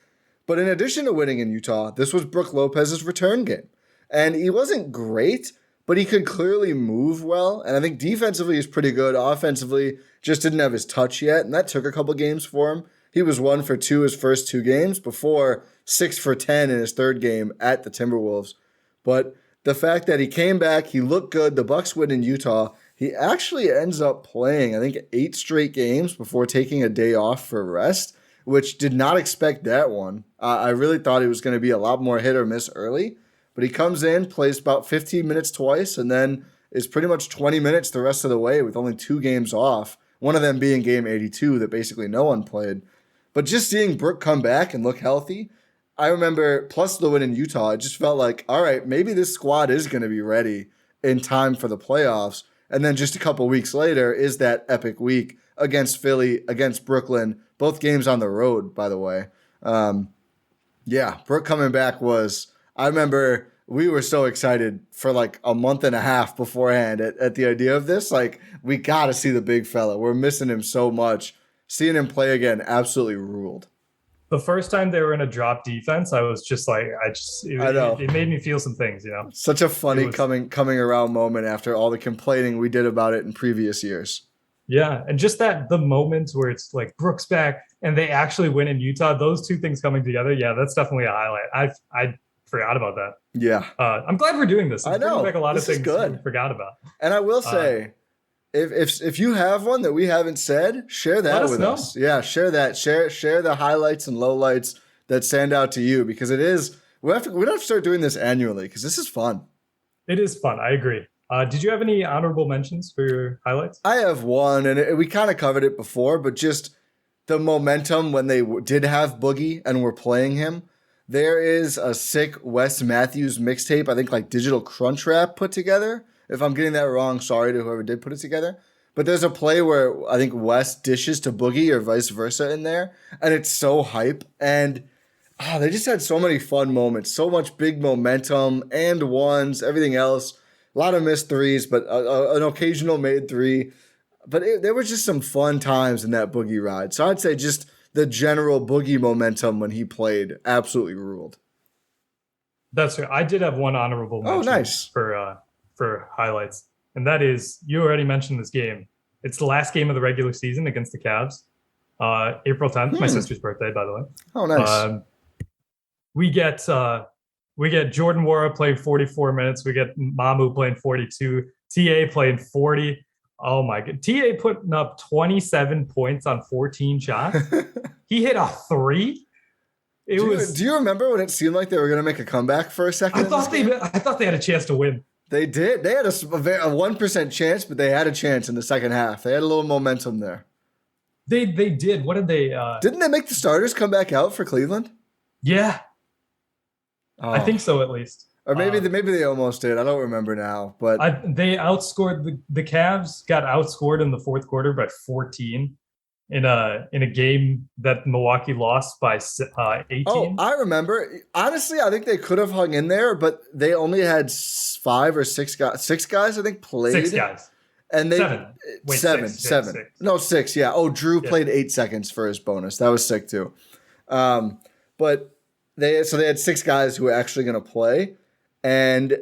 But in addition to winning in Utah, this was Brook Lopez's return game. And he wasn't great, but he could clearly move well. And I think defensively he's pretty good. Offensively, just didn't have his touch yet. And that took a couple games for him. He was 1 for 2 his first 2 games before 6 for 10 in his third game at the Timberwolves. But the fact that he came back, he looked good. The Bucks win in Utah. He actually ends up playing, I think, 8 straight games before taking a day off for rest, which did not expect that one. I really thought it was going to be a lot more hit or miss early. But he comes in, plays about 15 minutes twice, and then is pretty much 20 minutes the rest of the way with only 2 games off, one of them being game 82 that basically no one played. But just seeing Brook come back and look healthy, I remember, plus the win in Utah, it just felt like, all right, maybe this squad is going to be ready in time for the playoffs. And then just a couple weeks later is that epic week against Philly, against Brooklyn, both games on the road, by the way. Yeah, Brook coming back was, I remember we were so excited for like a month and a half beforehand at the idea of this. Like, we got to see the big fella. We're missing him so much. Seeing him play again absolutely ruled. The first time they were in a drop defense, I was just like, I know. it made me feel some things, you know. Such a funny was- coming around moment after all the complaining we did about it in previous years. Yeah, and just that the moments where it's like Brooks back and they actually win in Utah, those two things coming together, yeah, that's definitely a highlight. I forgot about that. Yeah. I'm glad we're doing this. It's I know. bringing back a lot This of is things good. we forgot about. And I will say, if you have one that we haven't said, share that Let us with know. us. Yeah, share that. Share the highlights and lowlights that stand out to you, because it is we have to start doing this annually because this is fun. It is fun. I agree. Did you have any honorable mentions for your highlights? I have one, and we kind of covered it before, but just the momentum when they did have Boogie and were playing him. There is a sick Wes Matthews mixtape, I think like Digital Crunch Rap put together. If I'm getting that wrong, sorry to whoever did put it together. But there's a play where I think Wes dishes to Boogie or vice versa in there, and it's so hype. And they just had so many fun moments, so much big momentum and ones, everything else. A lot of missed threes, but an occasional made three. But there was just some fun times in that Boogie ride. So I'd say just the general Boogie momentum when he played absolutely ruled. That's right. I did have one honorable mention nice. for highlights, and that is you already mentioned this game. It's the last game of the regular season against the Cavs. April 10th, my sister's birthday, by the way. Oh, nice. We get Jordan Wara playing 44 minutes. We get Mamu playing 42. TA playing 40. Oh my god. TA putting up 27 points on 14 shots. He hit a 3. Do you remember when it seemed like they were going to make a comeback for a second? I thought they had a chance to win. They did. They had a 1% chance, but they had a chance in the second half. They had a little momentum there. They did. What did they Didn't they make the starters come back out for Cleveland? Yeah. Oh. I think so, at least. Or maybe they almost did. I don't remember now. But they outscored the Cavs. Got outscored in the fourth quarter by 14 in a game that Milwaukee lost by 18. Oh, I remember. Honestly, I think they could have hung in there, but they only had 5 or 6 guys. 6 guys, I think, played. 6 guys. And they 7. Wait, seven. Six. No, 6. Yeah. Oh, Drew played 8 seconds for his bonus. That was sick too. But they had 6 guys who were actually going to play. And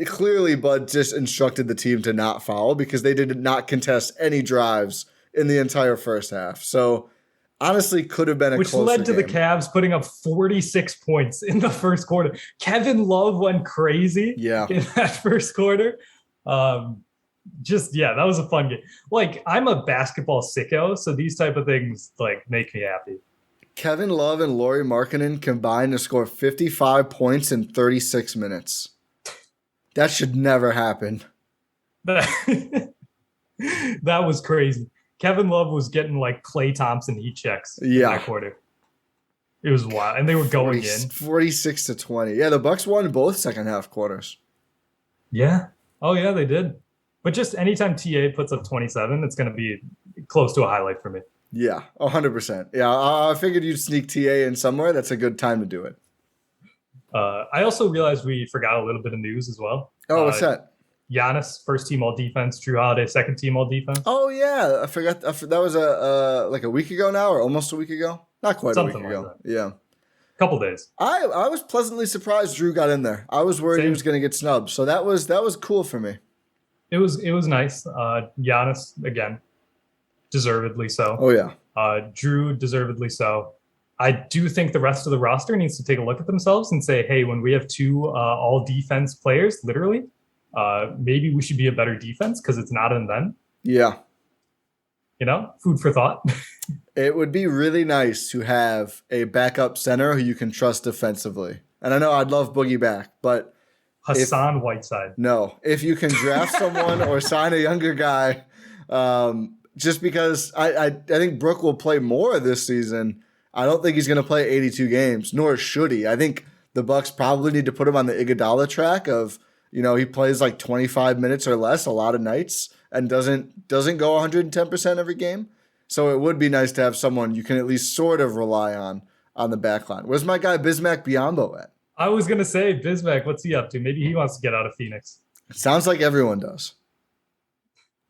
clearly Bud just instructed the team to not foul because they did not contest any drives in the entire first half. So honestly, could have been a closer which led to game. the Cavs putting up 46 points in the first quarter. Kevin Love went crazy in that first quarter. That was a fun game. Like, I'm a basketball sicko, so these type of things like make me happy. Kevin Love and Lauri Markkanen combined to score 55 points in 36 minutes. That should never happen. That was crazy. Kevin Love was getting like Klay Thompson heat checks in that quarter. It was wild. And they were going in. 46-20. Yeah, the Bucks won both second half quarters. Yeah. Oh yeah, they did. But just anytime TA puts up 27, it's going to be close to a highlight for me. Yeah, 100%. Yeah, I figured you'd sneak TA in somewhere. That's a good time to do it. I also realized we forgot a little bit of news as well. Oh, what's that? Giannis, first team all defense. Drew Holiday, second team all defense. Oh yeah, I forgot. That was like a week ago now, or almost a week ago. Not quite Something a week like ago. that. Yeah. Couple days. I was pleasantly surprised Drew got in there. I was worried he Same. was going to get snubbed, so that was cool for me. It was nice. Giannis again, deservedly so. Oh yeah, Drew deservedly so. I do think the rest of the roster needs to take a look at themselves and say, hey, when we have two all defense players, literally, maybe we should be a better defense because it's not in them. yeah. You know, food for thought. It would be really nice to have a backup center who you can trust defensively. And I know I'd love Boogie back, but Hassan Whiteside. no, if you can draft someone or sign a younger guy, just because I think Brook will play more this season. I don't think he's going to play 82 games, nor should he. I think the Bucks probably need to put him on the Iguodala track of, he plays like 25 minutes or less a lot of nights and doesn't go 110% every game. So it would be nice to have someone you can at least sort of rely on the back line. Where's my guy Bismack Biyombo at? I was going to say, Bismack, what's he up to? Maybe he wants to get out of Phoenix. It sounds like everyone does.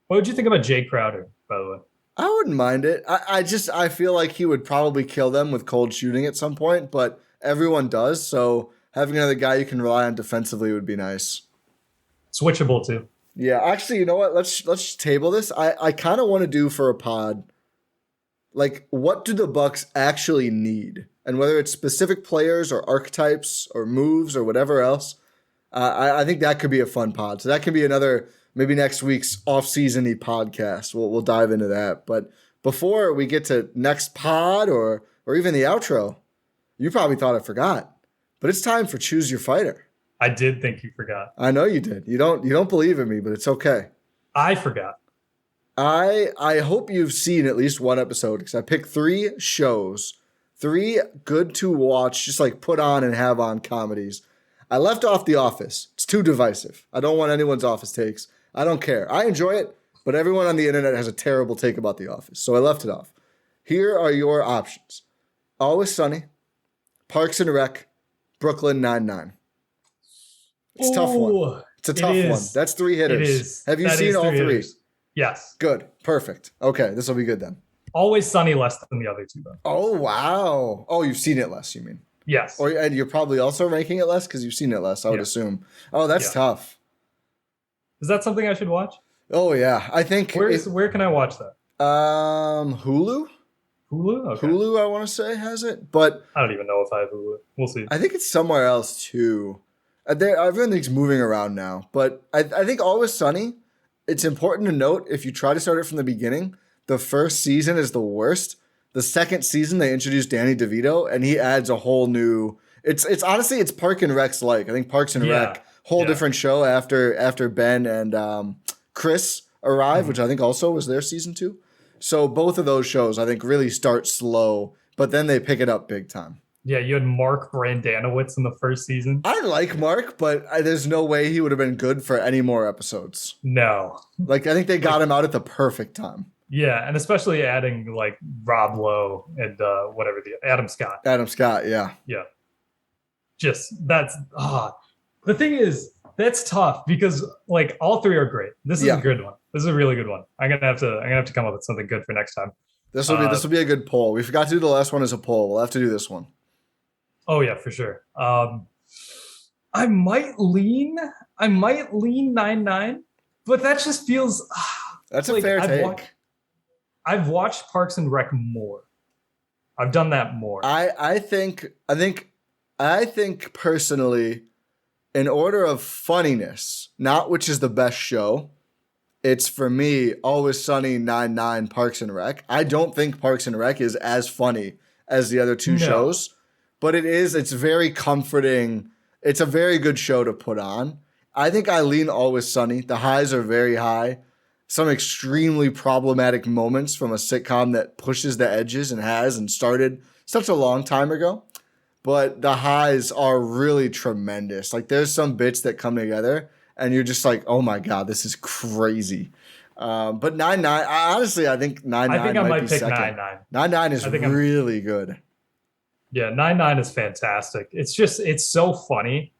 What would you think about Jay Crowder, by the way? I wouldn't mind it. I feel like he would probably kill them with cold shooting at some point, but everyone does. So having another guy you can rely on defensively would be nice. Switchable too. Yeah, actually, you know what? Let's table this. I kind of want to do for a pod, like, what do the Bucks actually need? And whether it's specific players or archetypes or moves or whatever else, I think that could be a fun pod. So that can be another, maybe next week's off-season-y podcast. We'll dive into that. But before we get to next pod or even the outro, you probably thought I forgot. But it's time for Choose Your Fighter. I did think you forgot. I know you did. You don't believe in me, but it's okay. I forgot. I hope you've seen at least one episode because I picked 3 shows, 3 good to watch, just like put on and have on comedies. I left off The Office. It's too divisive. I don't want anyone's Office takes. I don't care. I enjoy it, but everyone on the internet has a terrible take about The Office, so I left it off. Here are your options: Always Sunny, Parks and Rec, Brooklyn Nine-Nine. It's a tough one. It's a tough one. That's 3 hitters. It is. Have you seen all 3? Hitters. Yes. Good. Perfect. Okay, this will be good then. Always Sunny less than the other 2, though. Oh, wow. Oh, you've seen it less, you mean? Yes. And you're probably also ranking it less because you've seen it less, I would assume. Oh, that's tough. Is that something I should watch? Oh, yeah. I think... Where can I watch that? Hulu? Hulu? Okay. Hulu, I want to say, has it. But I don't even know if I have Hulu. We'll see. I think it's somewhere else, too. Everything's moving around now. But I think Always Sunny, it's important to note, if you try to start it from the beginning, the first season is the worst. The second season, they introduced Danny DeVito, and he adds a whole new... It's honestly, it's Park and Rec's like. I think Parks and Rec, whole different show after Ben and Chris arrived, which I think also was their season 2. So both of those shows, I think, really start slow, but then they pick it up big time. Yeah, you had Mark Brandanowitz in the first season. I like Mark, but there's no way he would have been good for any more episodes. No. Like, I think they got him out at the perfect time. Yeah, and especially adding, like, Rob Lowe and Adam Scott. Adam Scott, yeah. Yeah. The thing is, that's tough because, like, all 3 are great. This is a good one. This is a really good one. I'm gonna have to come up with something good for next time. This will be a good poll. We forgot to do the last one as a poll. We'll have to do this one. Oh yeah, for sure. I might lean 9-9, but that just feels that's like, a fair take. I've watched Parks and Rec more. I've done that more. I think personally, in order of funniness, not which is the best show, it's for me Always Sunny, 9-9, Parks and Rec. I don't think Parks and Rec is as funny as the other 2 shows, but it's very comforting. It's a very good show to put on. I think I lean Always Sunny. The highs are very high. Some extremely problematic moments from a sitcom that pushes the edges and started such a long time ago. But the highs are really tremendous. Like, there's some bits that come together, and you're just like, oh my god, this is crazy. But 9-9, honestly, I think 9-9 I think I might be pick second. 9-9. 9-9 is really good. Yeah, 9-9 is fantastic. It's so funny.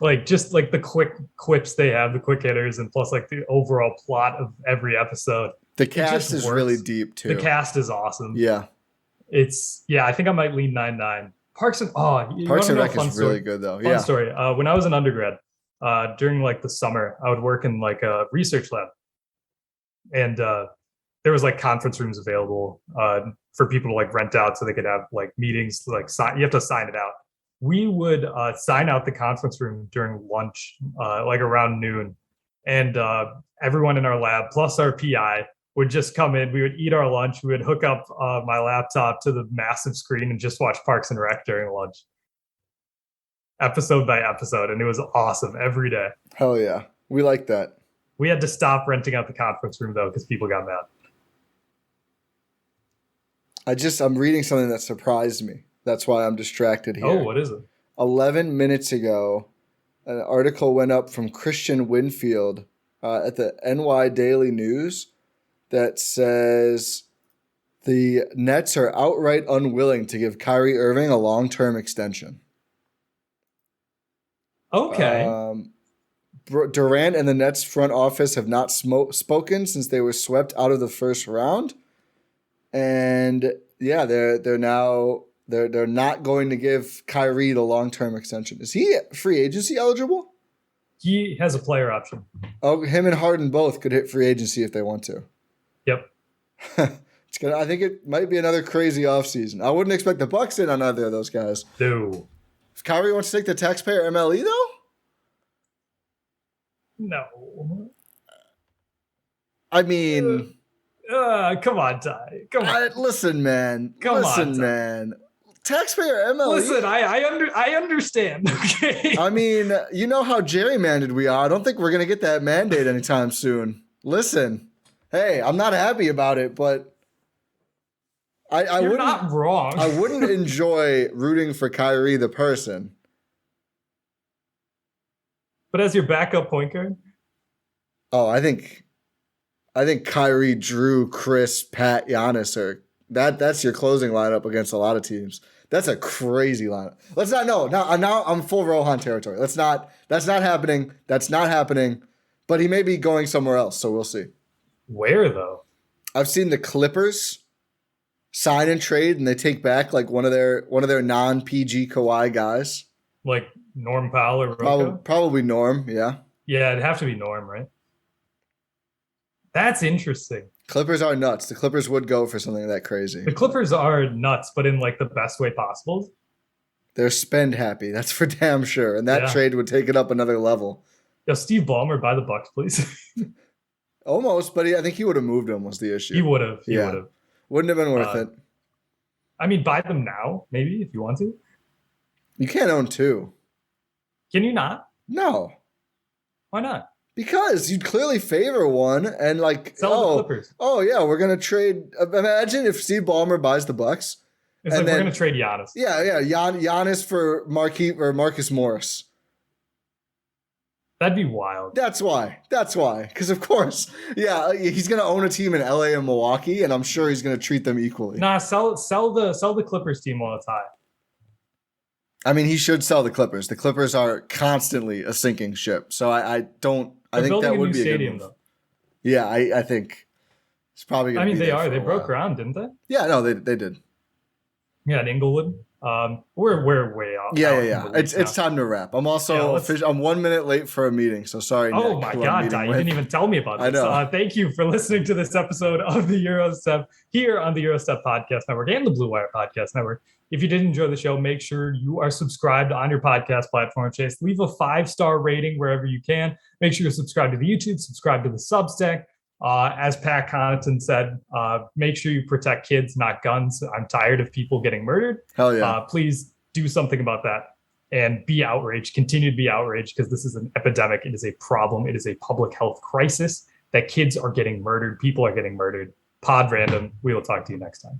Like just like the quick quips they have, the quick hitters, and plus like the overall plot of every episode. The cast is really deep too. The cast is awesome. Yeah. I think I might lean 9-9. Parks and Rec is really good though. Fun story. When I was an undergrad, during like the summer, I would work in like a research lab, and there was like conference rooms available for people to like rent out so they could have like meetings. Like you have to sign it out. We would sign out the conference room during lunch, like around noon, and everyone in our lab plus our PI would just come in. We would eat our lunch. We would hook up my laptop to the massive screen and just watch Parks and Rec during lunch, episode by episode, and it was awesome every day. Hell yeah, we like that. We had to stop renting out the conference room though because people got mad. I'm reading something that surprised me. That's why I'm distracted here. Oh, what is it? 11 minutes ago, an article went up from Christian Winfield at the NY Daily News that says the Nets are outright unwilling to give Kyrie Irving a long-term extension. Okay. Durant and the Nets front office have not spoken since they were swept out of the first round. And yeah, they're not going to give Kyrie the long-term extension. Is he free agency eligible? He has a player option. Oh, him and Harden both could hit free agency if they want to. Yep. I think it might be another crazy offseason. I wouldn't expect the Bucks in on either of those guys. No. If Kyrie wants to take the taxpayer MLE though? No. I mean, come on, Ty. Come on. Listen, man. Man. Taxpayer MLE. Listen, I understand. Okay. I mean, you know how gerrymandered we are. I don't think we're gonna get that mandate anytime soon. Listen, hey, I'm not happy about it, but You're not wrong. I wouldn't enjoy rooting for Kyrie the person. But as your backup point guard? Oh, I think Kyrie, Drew, Chris, Pat, Giannis that's your closing lineup against a lot of teams. That's a crazy lineup. Now I'm full Rohan territory. That's not happening. That's not happening. But he may be going somewhere else, so we'll see. Where though? I've seen the Clippers sign and trade, and they take back like one of their non-PG Kawhi guys. Like Norm Powell or Roka? Probably Norm, yeah. Yeah, it'd have to be Norm, right? That's interesting. Clippers are nuts. The Clippers would go for something that crazy. The Clippers are nuts, but in like the best way possible. They're spend happy. That's for damn sure. And that trade would take it up another level. Yo, Steve Ballmer, buy the Bucks, please. Almost, but I think he would have moved him was the issue. He would have. He would have. Wouldn't have been worth it. I mean, buy them now, maybe, if you want to. You can't own two. Can you not? No. Why not? Because you'd clearly favor one and like sell the Clippers. Oh yeah, we're gonna trade. Imagine if Steve Ballmer buys the Bucks. It's like we're gonna trade Giannis. Yeah. Giannis for Marcus Morris. That'd be wild. That's why. Because of course, he's gonna own a team in LA and Milwaukee, and I'm sure he's gonna treat them equally. Nah, sell the Clippers team while it's high. I mean, he should sell the Clippers. The Clippers are constantly a sinking ship. So I think that would be a good move. Though. Yeah, I think it's probably going to be. I mean, they are. They broke ground, didn't they? Yeah, no, they did. Yeah, in Inglewood. We're way off. Yeah. It's time to wrap. I'm also I'm 1 minute late for a meeting, so sorry. Oh Nick, my God, Ty, you didn't even tell me about this. I know. Thank you for listening to this episode of the Gyro Step here on the Gyro Step Podcast Network and the Blue Wire Podcast Network. If you did enjoy the show, make sure you are subscribed on your podcast platform. Chase, leave a 5-star rating wherever you can. Make sure you subscribe to the YouTube, subscribe to the Substack. As Pat Connaughton said, make sure you protect kids, not guns. I'm tired of people getting murdered. Hell yeah. Please do something about that and be outraged. Continue to be outraged because this is an epidemic. It is a problem. It is a public health crisis that kids are getting murdered. People are getting murdered. Pod random. We will talk to you next time.